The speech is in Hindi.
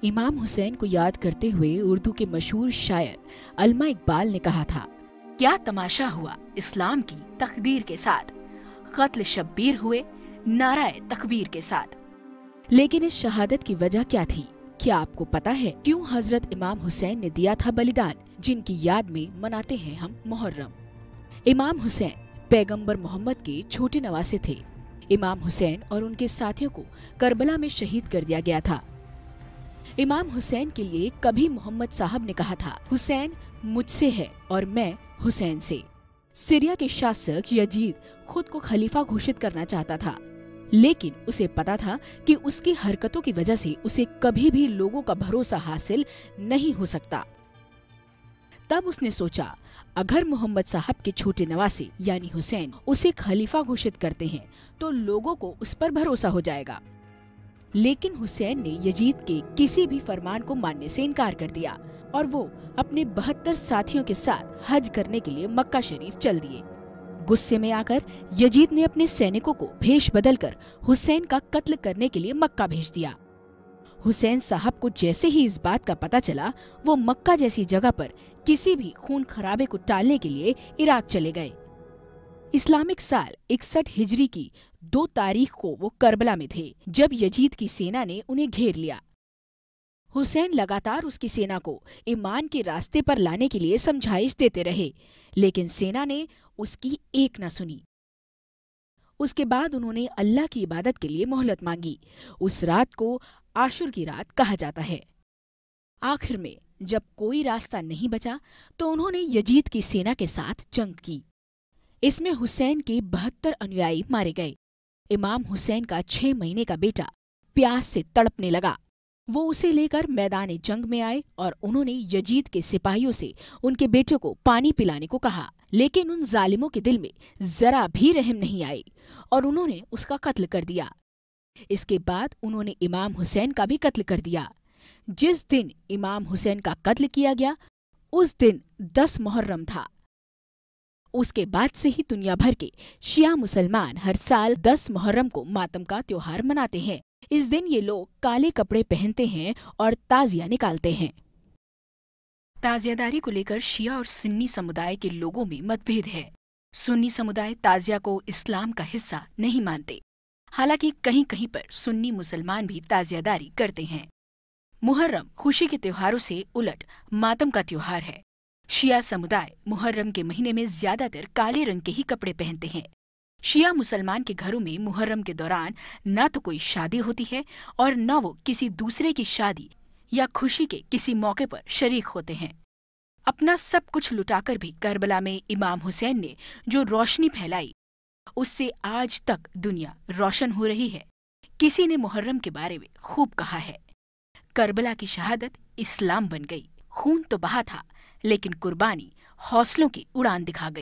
इमाम हुसैन को याद करते हुए उर्दू के मशहूर शायर अल्मा इकबाल ने कहा था, क्या तमाशा हुआ इस्लाम की तकदीर के साथ, कत्ल शब्बीर हुए नाराए तकबीर के साथ। लेकिन इस शहादत की वजह क्या थी? क्या आपको पता है क्यों हजरत इमाम हुसैन ने दिया था बलिदान, जिनकी याद में मनाते हैं हम मुहर्रम? इमाम हुसैन पैगंबर मोहम्मद के छोटे नवासे थे। इमाम हुसैन और उनके साथियों को करबला में शहीद कर दिया गया था। इमाम हुसैन के लिए कभी मोहम्मद साहब ने कहा था, हुसैन मुझसे है और मैं हुसैन से। सीरिया के शासक यजीद खुद को खलीफा घोषित करना चाहता था, लेकिन उसे पता था कि उसकी हरकतों की वजह से उसे कभी भी लोगों का भरोसा हासिल नहीं हो सकता। तब उसने सोचा, अगर मोहम्मद साहब के छोटे नवासे यानी हुसैन उसे खलीफा घोषित करते हैं तो लोगों को उस पर भरोसा हो जाएगा। लेकिन हुसैन ने यजीद के किसी भी फरमान को मानने से इनकार कर दिया और वो अपने 72 साथियों के साथ हज करने के लिए मक्का शरीफ चल दिए। गुस्से में आकर यजीद ने अपने सैनिकों को भेष बदलकर हुसैन का कत्ल करने के लिए मक्का भेज दिया। हुसैन साहब को जैसे ही इस बात का पता चला, वो मक्का जैसी जगह पर किसी भी खून खराबे को टालने के लिए इराक चले गए। इस्लामिक साल 61 हिजरी की 2 तारीख को वो करबला में थे, जब यजीद की सेना ने उन्हें घेर लिया। हुसैन लगातार उसकी सेना को ईमान के रास्ते पर लाने के लिए समझाइश देते रहे, लेकिन सेना ने उसकी एक न सुनी। उसके बाद उन्होंने अल्लाह की इबादत के लिए मोहलत मांगी। उस रात को आशुर की रात कहा जाता है। आखिर में जब कोई रास्ता नहीं बचा तो उन्होंने यजीद की सेना के साथ जंग की। इसमें हुसैन के 72 अनुयायी मारे गए। इमाम हुसैन का 6 महीने का बेटा प्यास से तड़पने लगा। वो उसे लेकर मैदान जंग में आए और उन्होंने यजीद के सिपाहियों से उनके बेटे को पानी पिलाने को कहा, लेकिन उन जालिमों के दिल में जरा भी रहम नहीं आई और उन्होंने उसका कत्ल कर दिया। इसके बाद उन्होंने इमाम हुसैन का भी कत्ल कर दिया। जिस दिन इमाम हुसैन का कत्ल किया गया उस दिन 10 मुहर्रम था। उसके बाद से ही दुनिया भर के शिया मुसलमान हर साल 10 मुहर्रम को मातम का त्योहार मनाते हैं। इस दिन ये लोग काले कपड़े पहनते हैं और ताजिया निकालते हैं। ताजियादारी को लेकर शिया और सुन्नी समुदाय के लोगों में मतभेद है। सुन्नी समुदाय ताजिया को इस्लाम का हिस्सा नहीं मानते, हालांकि कहीं कहीं पर सुन्नी मुसलमान भी ताजियादारी करते हैं। मुहर्रम खुशी के त्योहारों से उलट मातम का त्योहार है। शिया समुदाय मुहर्रम के महीने में ज्यादातर काले रंग के ही कपड़े पहनते हैं। शिया मुसलमान के घरों में मुहर्रम के दौरान न तो कोई शादी होती है और न वो किसी दूसरे की शादी या खुशी के किसी मौके पर शरीक होते हैं। अपना सब कुछ लुटाकर भी करबला में इमाम हुसैन ने जो रोशनी फैलाई, उससे आज तक दुनिया रोशन हो रही है। किसी ने मुहर्रम के बारे में खूब कहा है, करबला की शहादत इस्लाम बन गई। खून तो बहा था, लेकिन कुर्बानी हौसलों की उड़ान दिखा गई।